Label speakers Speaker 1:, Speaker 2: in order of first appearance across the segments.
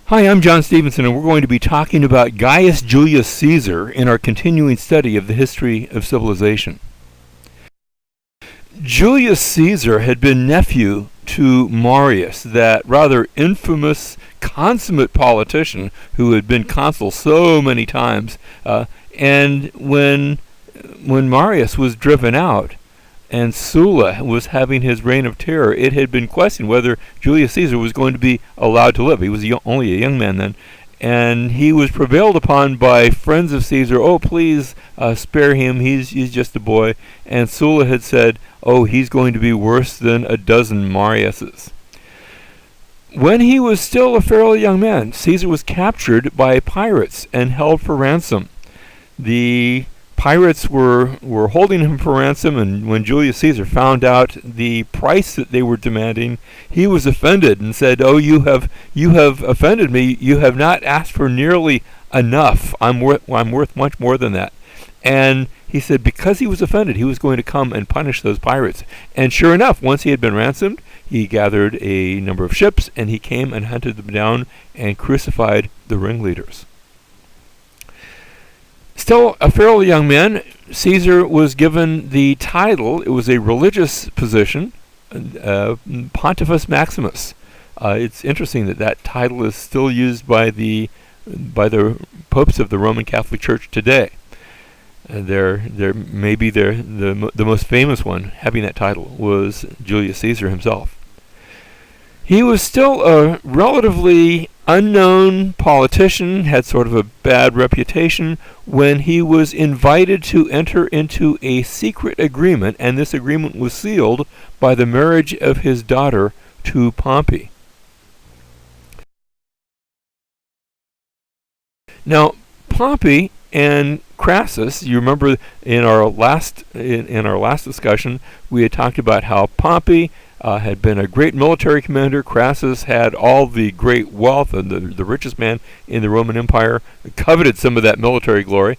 Speaker 1: Hi, I'm John Stevenson, and we're going to be talking about Gaius Julius Caesar in our continuing study of the history of civilization. Julius Caesar had been nephew to Marius, that rather infamous, consummate politician who had been consul so many times. And when Marius was driven out, and Sulla was having his reign of terror, it had been questioned whether Julius Caesar was going to be allowed to live. He was only a young man then, and he was prevailed upon by friends of Caesar. Oh, please spare him. He's just a boy. And Sulla had said, oh, he's going to be worse than a dozen Mariuses. When he was still a fairly young man, Caesar was captured by pirates and held for ransom. The pirates were holding him for ransom, and when Julius Caesar found out the price that they were demanding, he was offended and said, "Oh, you have offended me. You have not asked for nearly enough. I'm worth much more than that." And he said because he was offended, he was going to come and punish those pirates. And sure enough, once he had been ransomed, he gathered a number of ships, and he came and hunted them down and crucified the ringleaders. Still a fairly young man, Caesar was given the title, it was a religious position, Pontifex Maximus. It's interesting that title is still used by the popes of the Roman Catholic Church today. Maybe the most famous one having that title was Julius Caesar himself. He was still a relatively unknown politician, had sort of a bad reputation, when he was invited to enter into a secret agreement, and this agreement was sealed by the marriage of his daughter to Pompey. Now, Pompey and Crassus, you remember in our last discussion, we had talked about how Pompey had been a great military commander. Crassus had all the great wealth and the richest man in the Roman Empire, coveted some of that military glory.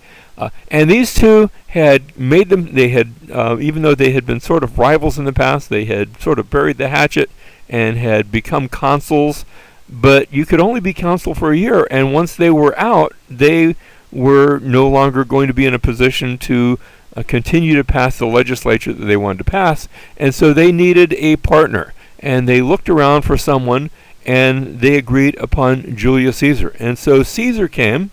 Speaker 1: And these two had made them, even though they had been sort of rivals in the past, they had sort of buried the hatchet and had become consuls. But you could only be consul for a year, and once they were out, they were no longer going to be in a position to continue to pass the legislature that they wanted to pass, and so they needed a partner. And they looked around for someone, and they agreed upon Julius Caesar. And so Caesar came.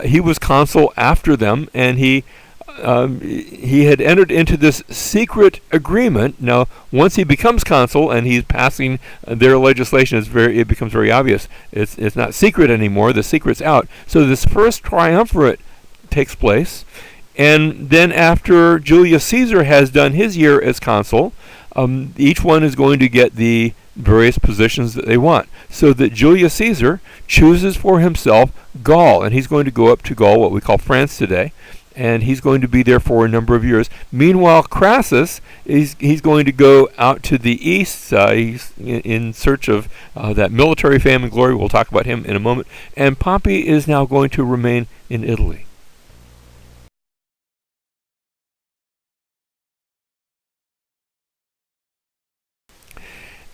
Speaker 1: He was consul after them, and he had entered into this secret agreement. Now, once he becomes consul and he's passing their legislation, it becomes very obvious. It's not secret anymore. The secret's out. So this First Triumvirate takes place. And then after Julius Caesar has done his year as consul, each one is going to get the various positions that they want. So that Julius Caesar chooses for himself Gaul, and he's going to go up to Gaul, what we call France today, and he's going to be there for a number of years. Meanwhile, Crassus, he's going to go out to the east. He's in search of that military fame and glory. We'll talk about him in a moment. And Pompey is now going to remain in Italy.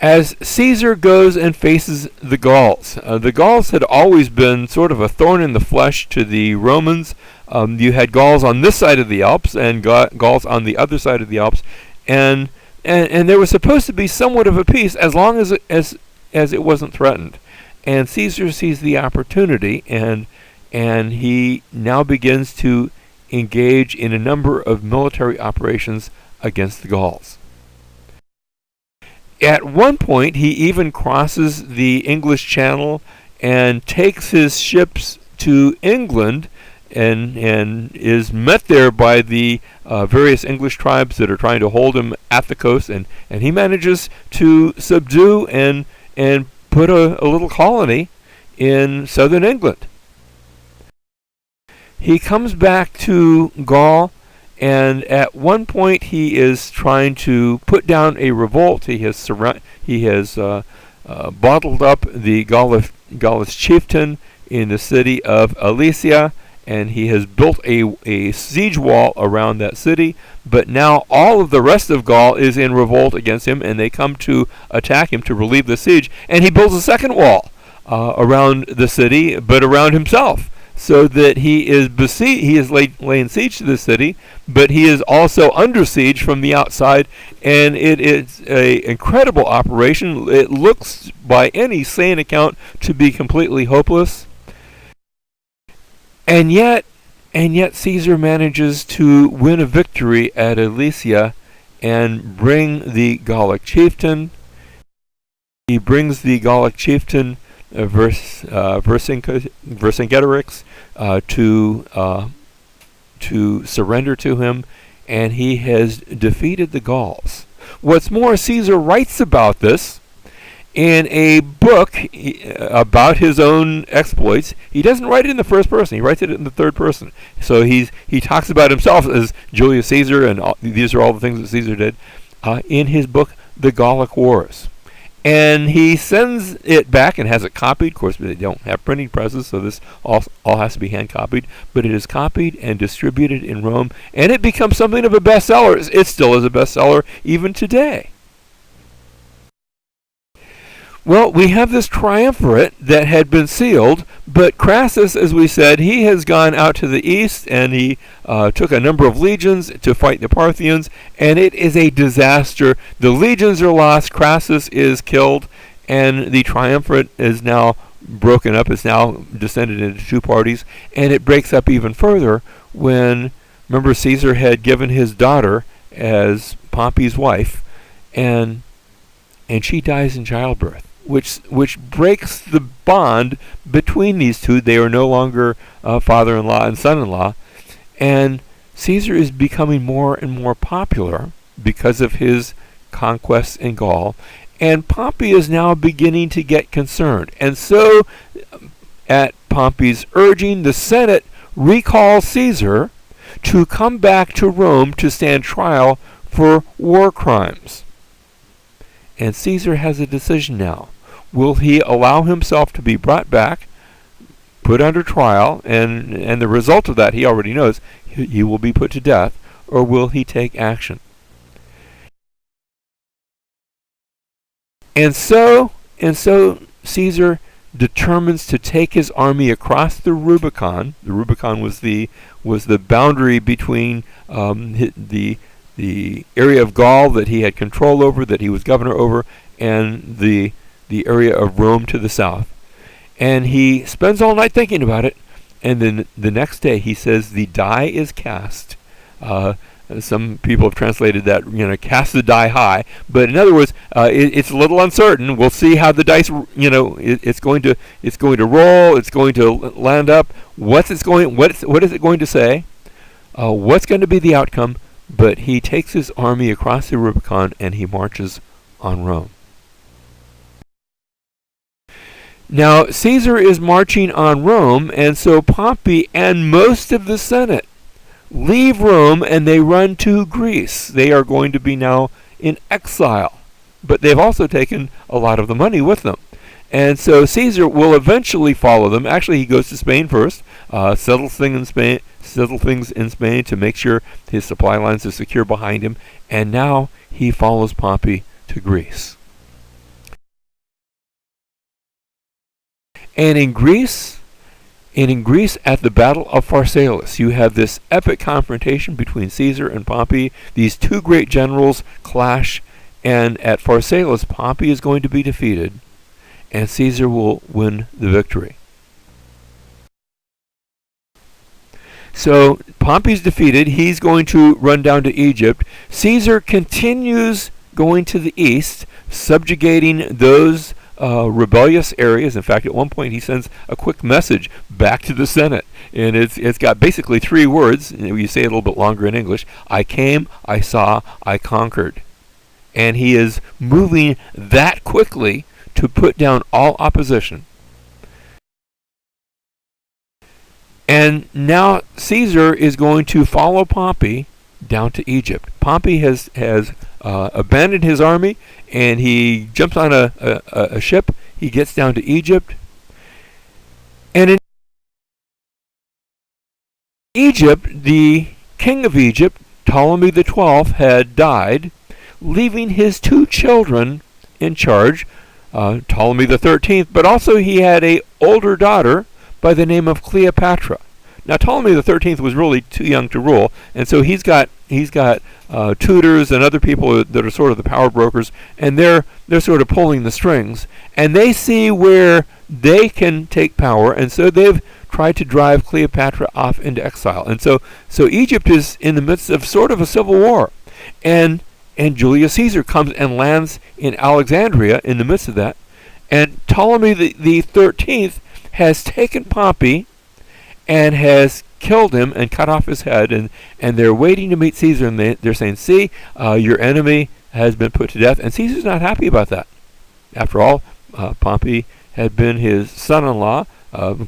Speaker 1: As Caesar goes and faces the Gauls had always been sort of a thorn in the flesh to the Romans. You had Gauls on this side of the Alps and Gauls on the other side of the Alps, and there was supposed to be somewhat of a peace as long as it wasn't threatened. And Caesar sees the opportunity, and he now begins to engage in a number of military operations against the Gauls. At one point, he even crosses the English Channel and takes his ships to England, and is met there by the various English tribes that are trying to hold him at the coast, and he manages to subdue and put a little colony in southern England. He comes back to Gaul, and at one point he is trying to put down a revolt. He has bottled up the Gaulish chieftain in the city of Alesia, and he has built a siege wall around that city. But now all of the rest of Gaul is in revolt against him, and they come to attack him to relieve the siege, and he builds a second wall. around the city, but around himself, so that he is laying siege to the city, but he is also under siege from the outside, and it is an incredible operation. It looks, by any sane account, to be completely hopeless, and yet Caesar manages to win a victory at Alesia and bring the Gallic chieftain. He brings the Gallic chieftain Vercingetorix to surrender to him, and he has defeated the Gauls. What's more, Caesar writes about this in a book about his own exploits. He doesn't write it in the first person; he writes it in the third person. So he talks about himself as Julius Caesar, and these are all the things that Caesar did in his book, The Gallic Wars. And he sends it back and has it copied. Of course, they don't have printing presses, so this all has to be hand copied. But it is copied and distributed in Rome, and it becomes something of a bestseller. It still is a bestseller even today. Well, we have this triumvirate that had been sealed, but Crassus, as we said, he has gone out to the east, and he took a number of legions to fight the Parthians, and it is a disaster. The legions are lost, Crassus is killed, and the triumvirate is now broken up. It's now descended into two parties, and it breaks up even further when, remember, Caesar had given his daughter as Pompey's wife, and she dies in childbirth, which breaks the bond between these two. They are no longer father-in-law and son-in-law, and Caesar is becoming more and more popular because of his conquests in Gaul, and Pompey is now beginning to get concerned. And so, at Pompey's urging, the Senate recalls Caesar to come back to Rome to stand trial for war crimes. And Caesar has a decision now. Will he allow himself to be brought back, put under trial, and the result of that he already knows, he will be put to death, or will he take action? And so Caesar determines to take his army across the Rubicon. The Rubicon was the boundary between the area of Gaul that he had control over, that he was governor over, and the area of Rome to the south. And he spends all night thinking about it, and then the next day he says the die is cast. Some people have translated that, cast the die high, but in other words, it's a little uncertain. We'll see how the dice, it's going to roll, it's going to land up. What is it going to say? What's going to be the outcome? But he takes his army across the Rubicon and he marches on Rome. Now, Caesar is marching on Rome, and so Pompey and most of the Senate leave Rome and they run to Greece. They are going to be now in exile, but they've also taken a lot of the money with them. And so Caesar will eventually follow them. Actually, he goes to Spain first, settles things in Spain to make sure his supply lines are secure behind him, and now he follows Pompey to Greece. And in Greece, at the Battle of Pharsalus, you have this epic confrontation between Caesar and Pompey. These two great generals clash, and at Pharsalus, Pompey is going to be defeated, and Caesar will win the victory. So Pompey's defeated. He's going to run down to Egypt. Caesar continues going to the east, subjugating those rebellious areas. In fact, at one point he sends a quick message back to the Senate, and it's got basically 3 words. You say it a little bit longer in English: I came, I saw, I conquered. And he is moving that quickly to put down all opposition. And now Caesar is going to follow Pompey down to Egypt. Pompey has abandoned his army, and he jumps on a ship. He gets down to Egypt. And in Egypt, the king of Egypt, Ptolemy XII, had died, leaving his 2 children in charge, Ptolemy the 13th, but also he had a older daughter by the name of Cleopatra. Now Ptolemy the 13th was really too young to rule, and so he's got tutors and other people that are sort of the power brokers, and they're sort of pulling the strings, and they see where they can take power, and so they've tried to drive Cleopatra off into exile. And so Egypt is in the midst of sort of a civil war, and Julius Caesar comes and lands in Alexandria in the midst of that, and Ptolemy the 13th has taken Pompey and has killed him and cut off his head, and they're waiting to meet Caesar, and they're saying, see, your enemy has been put to death, and Caesar's not happy about that. After all, Pompey had been his son-in-law,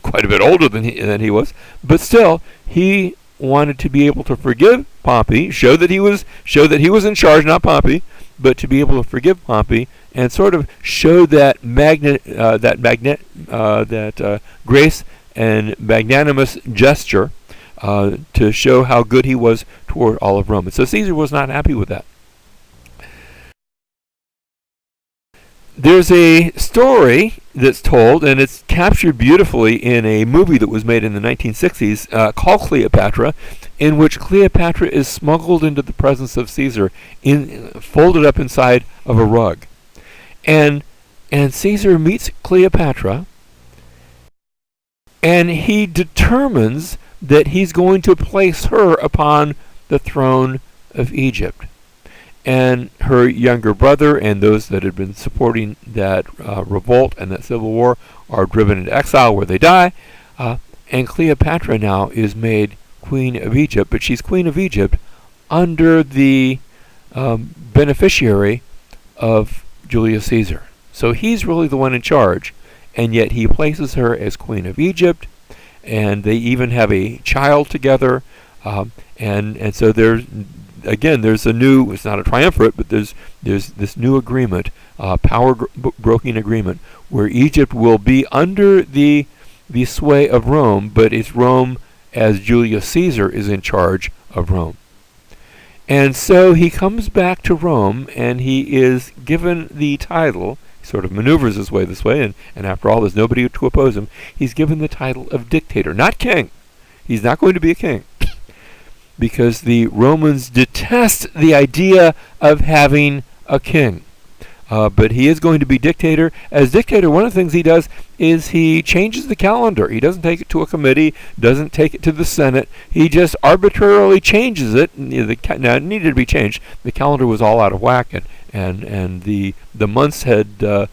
Speaker 1: quite a bit older than he was, but still, he wanted to be able to forgive Pompey, show that he was in charge, not Pompey, but to be able to forgive Pompey and sort of show that grace and magnanimous gesture to show how good he was toward all of Rome. And so Caesar was not happy with that. There's a story that's told, and it's captured beautifully in a movie that was made in the 1960s called Cleopatra, in which Cleopatra is smuggled into the presence of Caesar, folded up inside of a rug. And Caesar meets Cleopatra, and he determines that he's going to place her upon the throne of Egypt. And her younger brother and those that had been supporting that revolt and that civil war are driven into exile where they die. And Cleopatra now is made Queen of Egypt, but she's Queen of Egypt under the beneficiary of Julius Caesar. So he's really the one in charge, and yet he places her as Queen of Egypt, and they even have a child together. And so there's a new, it's not a triumvirate, but there's this new agreement, power-broking agreement, where Egypt will be under the sway of Rome, but it's Rome as Julius Caesar is in charge of Rome. And so he comes back to Rome, and he is given the title, he sort of maneuvers his way this way, and after all, there's nobody to oppose him, he's given the title of dictator, not king. He's not going to be a king, because the Romans detest the idea of having a king. But he is going to be dictator. As dictator, one of the things he does is he changes the calendar. He doesn't take it to a committee, doesn't take it to the Senate. He just arbitrarily changes it. Now, it needed to be changed. The calendar was all out of whack, and the months had, the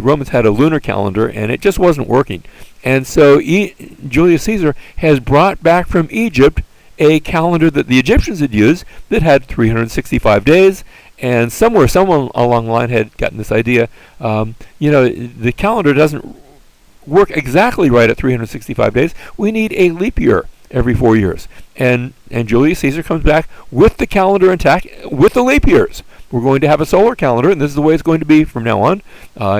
Speaker 1: Romans had a lunar calendar, and it just wasn't working. And so Julius Caesar has brought back from Egypt a calendar that the Egyptians had used that had 365 days, and someone along the line had gotten this idea, the calendar doesn't work exactly right at 365 days. We need a leap year every 4 years. And Julius Caesar comes back with the calendar intact, with the leap years. We're going to have a solar calendar, and this is the way it's going to be from now on.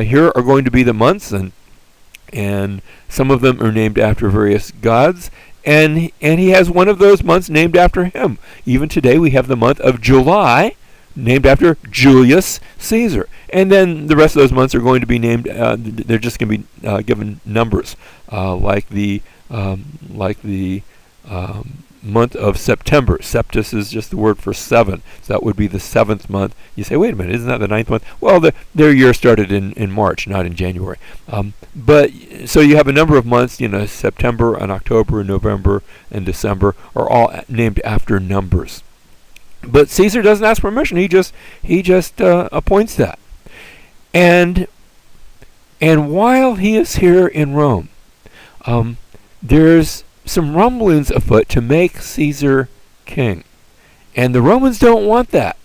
Speaker 1: Here are going to be the months, and some of them are named after various gods. And he has one of those months named after him. Even today we have the month of July named after Julius Caesar. And then the rest of those months are going to be named, they're just going to be given numbers, like the month of September. Septus is just the word for 7. So that would be the 7th month. You say, wait a minute, isn't that the 9th month? Well, their year started in March, not in January. But so you have a number of months, September and October and November and December are all named after numbers. But Caesar doesn't ask permission. He just appoints that. And while he is here in Rome, there's some rumblings afoot to make Caesar king. And the Romans don't want that.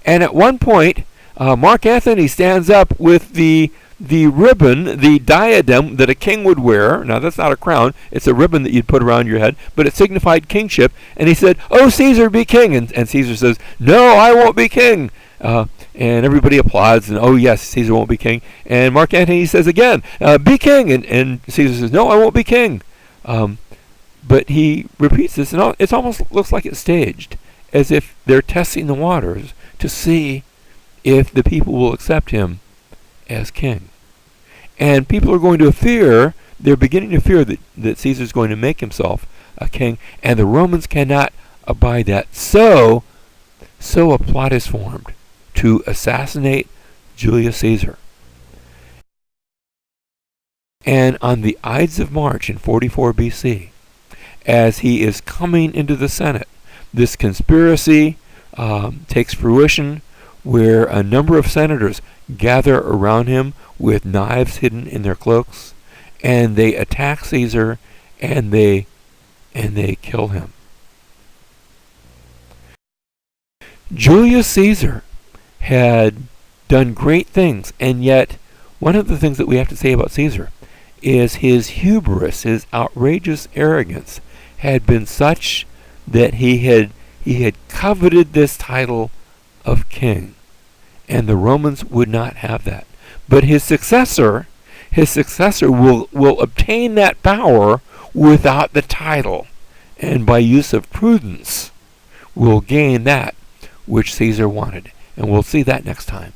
Speaker 1: And at one point, Mark Antony stands up with the ribbon, the diadem that a king would wear. Now, that's not a crown. It's a ribbon that you'd put around your head, but it signified kingship. And he said, "Oh, Caesar, be king." And Caesar says, "No, I won't be king." And everybody applauds, and, "Oh, yes, Caesar won't be king." And Mark Antony says again, "Be king." And Caesar says, "No, I won't be king." But he repeats this, and it almost looks like it's staged, as if they're testing the waters to see if the people will accept him as king. And people are going to fear, they're beginning to fear that Caesar's going to make himself a king, and the Romans cannot abide that. So a plot is formed to assassinate Julius Caesar. And on the Ides of March in 44 BC, as he is coming into the Senate, this conspiracy takes fruition, where a number of senators gather around him with knives hidden in their cloaks, and they attack Caesar, and they kill him. Julius Caesar had done great things, and yet one of the things that we have to say about Caesar is his hubris, his outrageous arrogance, had been such that he had coveted this title of king, and the Romans would not have that. But his successor will obtain that power without the title, and by use of prudence will gain that which Caesar wanted. And we'll see that next time.